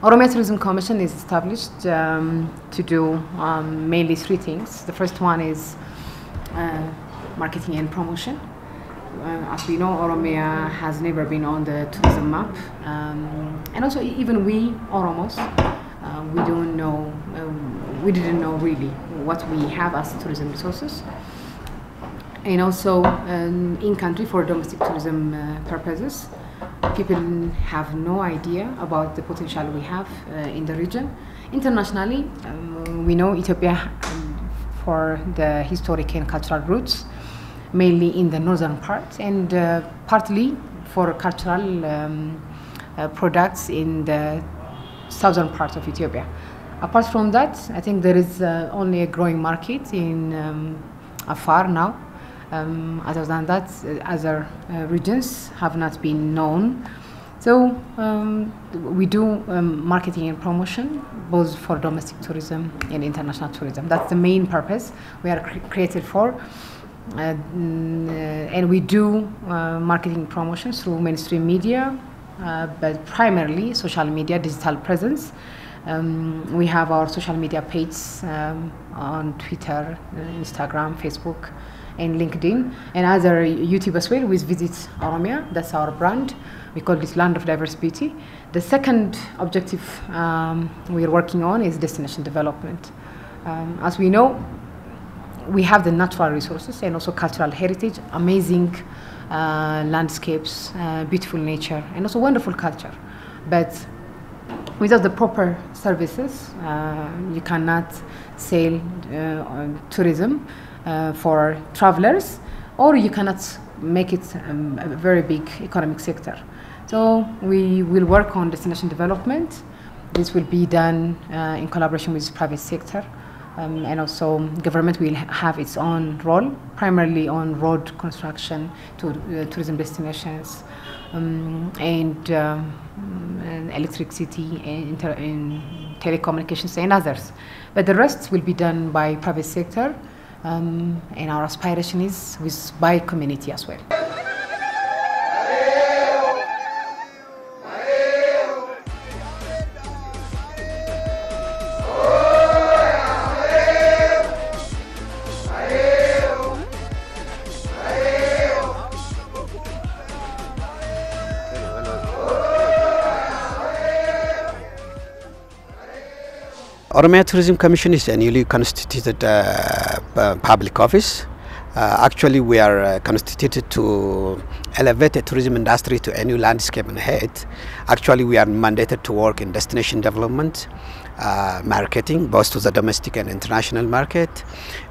Oromia Tourism Commission is established to do mainly three things. The first one is marketing and promotion. As we know, Oromia has never been on the tourism map, and also even we Oromos, we didn't know really what we have as tourism resources, and also in country for domestic tourism purposes. People have no idea about the potential we have in the region. Internationally, we know Ethiopia for the historic and cultural roots, mainly in the northern part, and partly for cultural products in the southern part of Ethiopia. Apart from that, I think there is only a growing market in Afar now. Other than that, other regions have not been known. So we do marketing and promotion, both for domestic tourism and international tourism. That's the main purpose we are created for. And we do marketing and promotion through mainstream media, but primarily social media, digital presence. We have our social media pages on Twitter, Instagram, Facebook, and LinkedIn, and other YouTube as well with Visit Oromia. That's our brand. We call it Land of Diverse Beauty. The second objective we are working on is destination development. As we know, we have the natural resources and also cultural heritage, amazing landscapes, beautiful nature, and also wonderful culture. But without the proper services, you cannot sell tourism for travelers, or you cannot make it a very big economic sector. So we will work on destination development. This will be done in collaboration with the private sector, and also government will have its own role, primarily on road construction to tourism destinations, and electricity and telecommunications and others. But the rest will be done by private sector, and our aspiration is by community as well. Oromia Tourism Commission is a newly constituted public office. Actually, we are constituted to elevate the tourism industry to a new landscape ahead. Actually, we are mandated to work in destination development, marketing, both to the domestic and international market,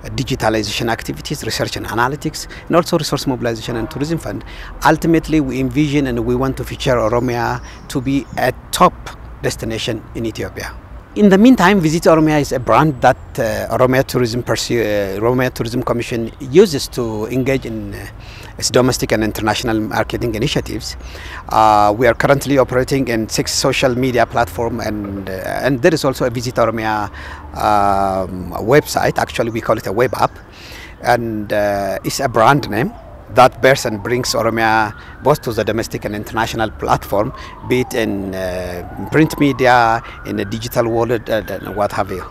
digitalization activities, research and analytics, and also resource mobilization and tourism fund. Ultimately, we envision and we want to feature Oromia to be a top destination in Ethiopia. In the meantime, Visit Oromia is a brand that Oromia Tourism Commission uses to engage in its domestic and international marketing initiatives. We are currently operating in 6 social media platforms, and there is also a Visit Oromia website. Actually, we call it a web app, and it's a brand name that bears and brings Oromia both to the domestic and international platform, be it in print media, in the digital world, and what have you.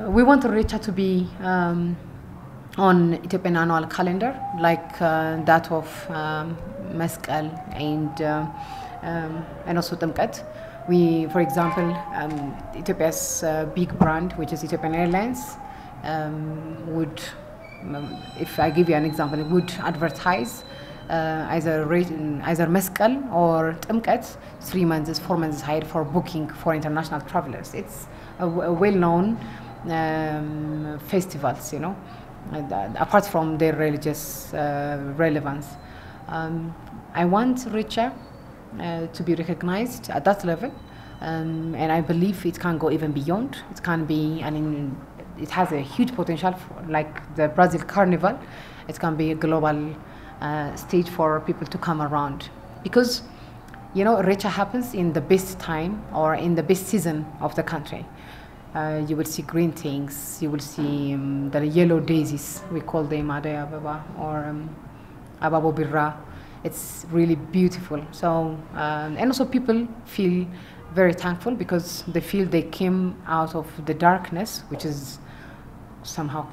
We want Irreechaa to be on Ethiopian annual calendar, like that of Meskel and also Temkat. We, for example, Ethiopia's big brand, which is Ethiopian Airlines, would, if I give you an example, it would advertise either Meskel or Temkat 3 months, 4 months ahead for booking for international travelers. It's a well-known festivals, you know, apart from their religious relevance. I want Irreechaa to be recognized at that level, and I believe it can go even beyond. It can be, it has a huge potential, like the Brazil Carnival. It can be a global stage for people to come around, because you know Irreechaa happens in the best time or in the best season of the country. You will see green things, you will see the yellow daisies, we call them Adai Ababa or Ababo Birra. It's really beautiful. So, and also people feel very thankful because they feel they came out of the darkness, which is somehow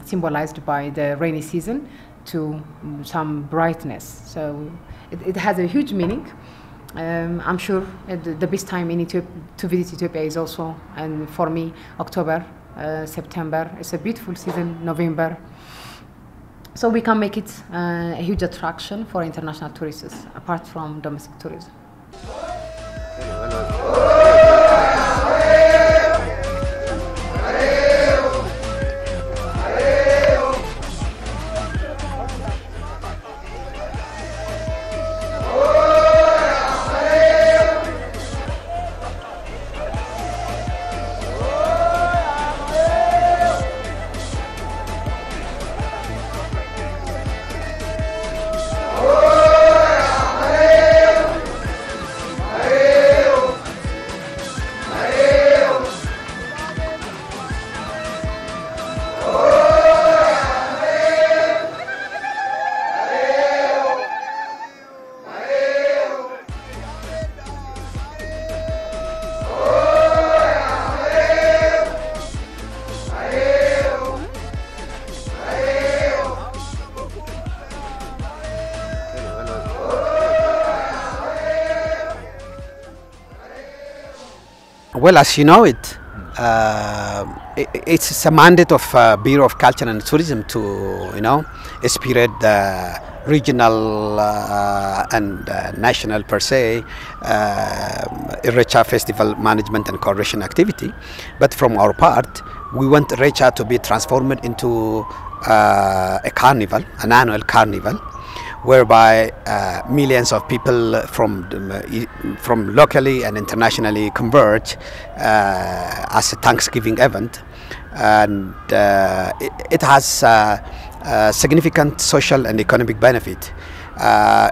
symbolized by the rainy season, to some brightness. So it has a huge meaning. I'm sure the best time in Ethiopia to visit Ethiopia is also, and for me, October, September. It's a beautiful season, November. So we can make it a huge attraction for international tourists, apart from domestic tourism. Well, as you know it's a mandate of Bureau of Culture and Tourism to, you know, spearhead the regional and national per se Irreechaa festival management and coordination activity. But from our part, we want Irreechaa to be transformed into a carnival, an annual carnival, whereby millions of people from locally and internationally converge as a Thanksgiving event, and it has significant social and economic benefit.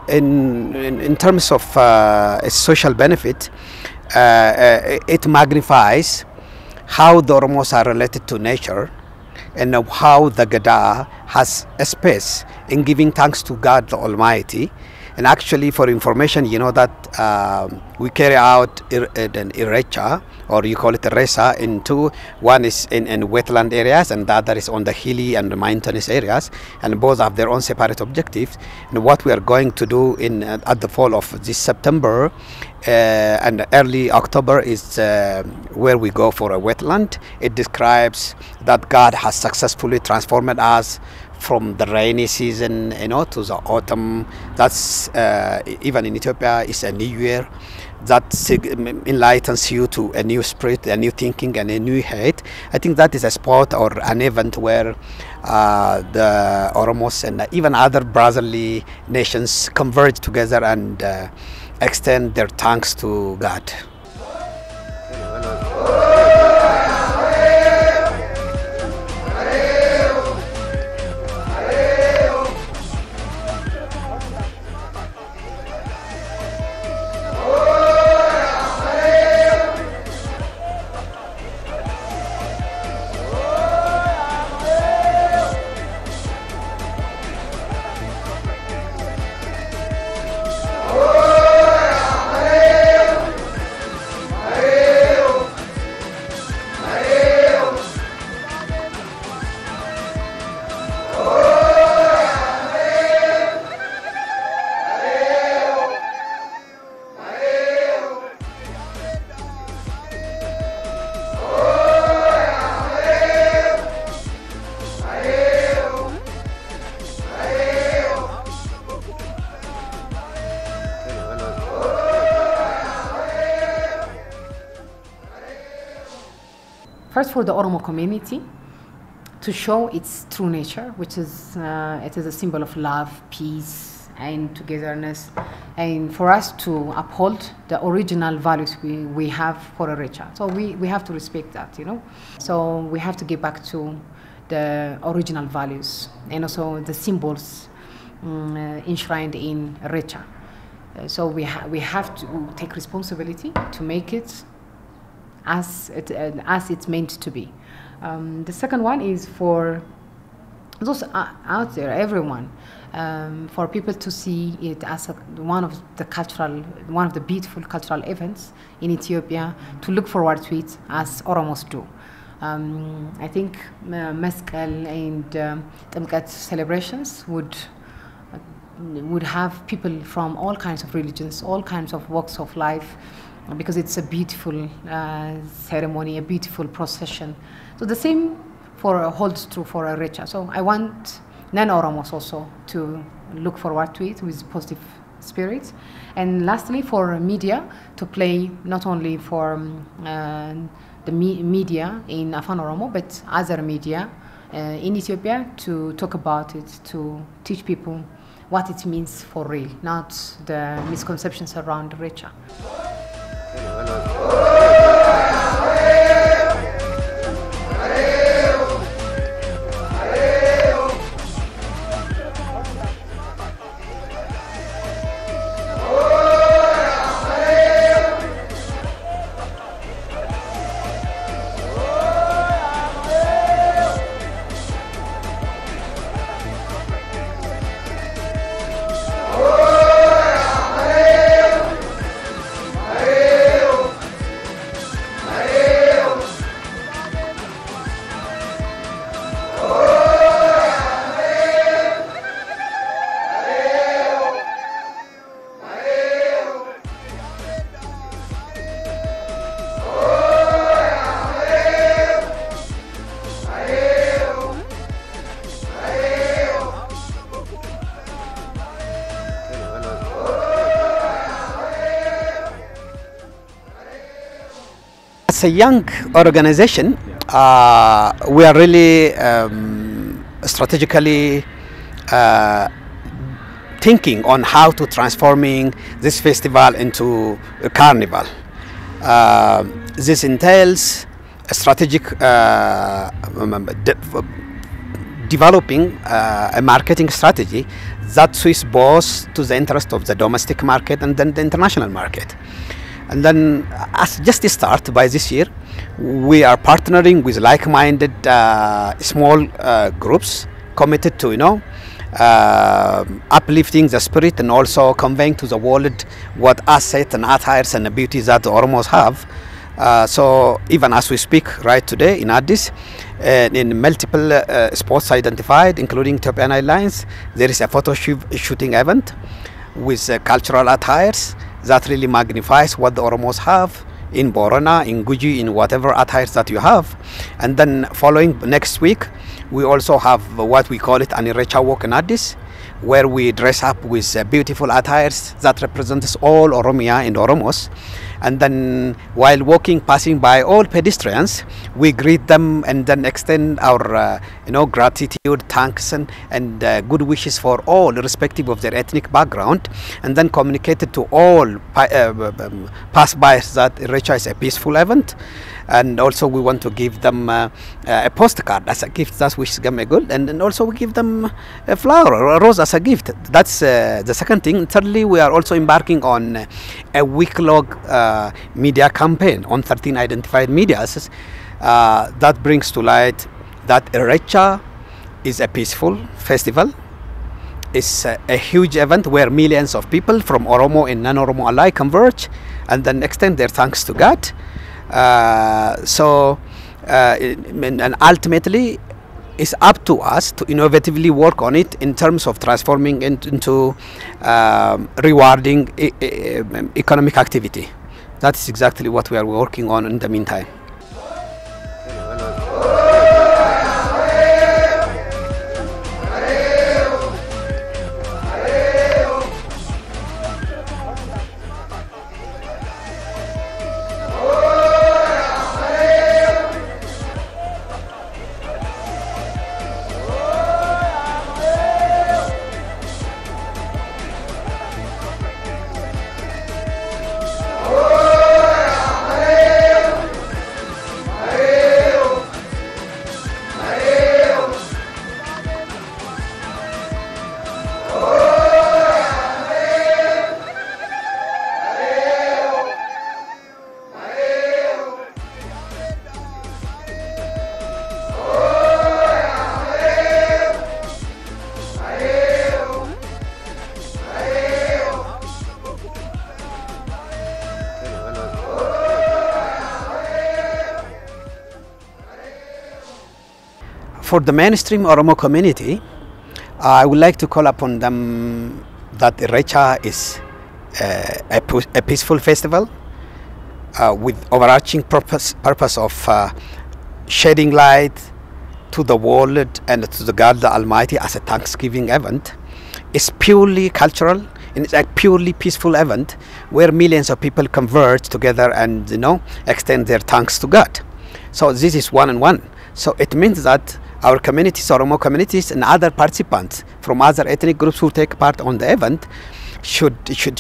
In terms of social benefit, it magnifies how the Oromos are related to nature, and how the Gada has a space in giving thanks to God the Almighty. And actually, for information, you know that we carry out an Irreechaa, or you call it Irreechaa, in two. One is in wetland areas, and the other is on the hilly and the mountainous areas, and both have their own separate objectives. And what we are going to do at the fall of this September and early October is where we go for a wetland. It describes that God has successfully transformed us from the rainy season, you know, to the autumn. That's even in Ethiopia is a new year that enlightens you to a new spirit, a new thinking, and a new hate. I think that is a spot or an event where the Oromos and even other brotherly nations converge together and extend their thanks to God. first for the Oromo community to show its true nature, which is it is a symbol of love, peace, and togetherness, and for us to uphold the original values we have for Irreechaa. So we have to respect that, you know. So we have to get back to the original values and also the symbols enshrined in Irreechaa. So we have to take responsibility to make it as it's meant to be. The second one is for those out there, everyone, for people to see it as one of the beautiful cultural events in Ethiopia, to look forward to it as Oromos do. I think Meskel and Temkat celebrations would have people from all kinds of religions, all kinds of walks of life, because it's a beautiful ceremony, a beautiful procession. So the same holds true for Irreechaa. So I want non-Oromos also to look forward to it with positive spirit. And lastly, for media to play not only for the media in Afan Oromo, but other media in Ethiopia, to talk about it, to teach people what it means for real, not the misconceptions around Irreechaa. As a young organization, we are really strategically thinking on how to transforming this festival into a carnival. This entails a strategic developing a marketing strategy that suits both to the interest of the domestic market and then the international market. And then, as just a start, by this year, we are partnering with like-minded small groups committed to, uplifting the spirit and also conveying to the world what assets and attires and the beauty that the Oromos have. So even as we speak right today in Addis, in multiple spots identified, including Ethiopian Airlines, there is a photo shooting event with cultural attires that really magnifies what the Oromos have in Borona, in Guji, in whatever attires that you have. And then following next week, we also have what we call it an Irreechaa walk in Addis, where we dress up with beautiful attires that represents all Oromia and Oromos. And then while walking, passing by all pedestrians, we greet them and then extend our gratitude, thanks and good wishes for all, irrespective of their ethnic background, and then communicated to all passers that Irreechaa is a peaceful event. And also we want to give them a postcard as a gift that wishes them a good, and then also we give them a flower or a rose as a gift. That's the second thing. Thirdly, we are also embarking on a week-long media campaign on 13 identified medias that brings to light that Irreechaa is a peaceful festival. It's a huge event where millions of people from Oromo and non-Oromo alike converge and then extend their thanks to God. And ultimately it's up to us to innovatively work on it in terms of transforming it into rewarding economic activity. That is exactly what we are working on in the meantime. for the mainstream Oromo community, I would like to call upon them that Irreechaa is a peaceful festival with overarching purpose of shedding light to the world and to the God the Almighty as a Thanksgiving event. It's purely cultural and it's a purely peaceful event where millions of people converge together and extend their thanks to God. So this is one on one. So it means that our communities, Oromo communities, and other participants from other ethnic groups who take part on the event should stick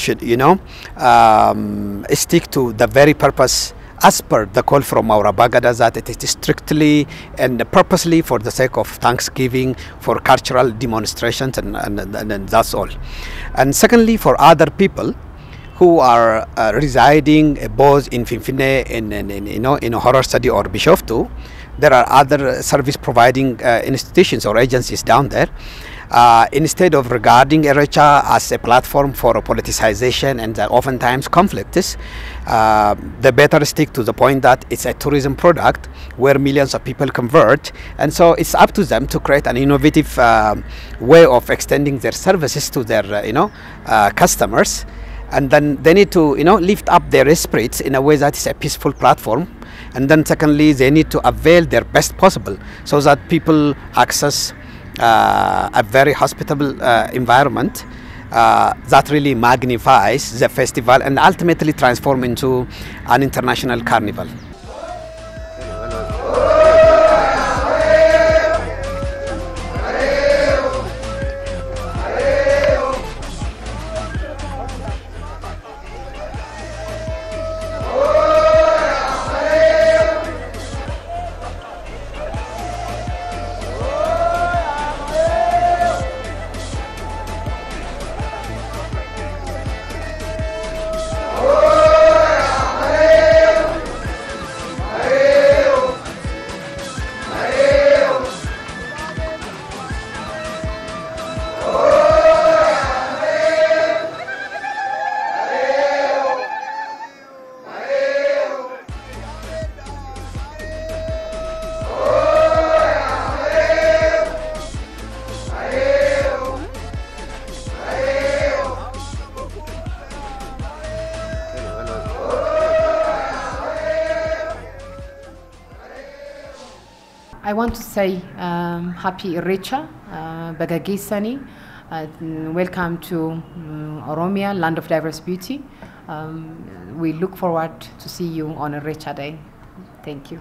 to the very purpose as per the call from our Bagada, that it is strictly and purposely for the sake of Thanksgiving, for cultural demonstrations, and that's all. And secondly, for other people who are residing both in Finfinne, in Horror Study or Bishoftu, there are other service providing institutions or agencies down there. Instead of regarding Irreechaa as a platform for politicization and oftentimes conflicts, they better stick to the point that it's a tourism product where millions of people converge, and so it's up to them to create an innovative way of extending their services to their customers, and then they need to lift up their spirits in a way that is a peaceful platform. And then secondly, they need to avail their best possible so that people access a very hospitable environment that really magnifies the festival and ultimately transform into an international carnival. I want to say happy Irreechaa, Bagagesani. Welcome to Oromia, land of diverse beauty. We look forward to see you on Irreechaa Day. Thank you.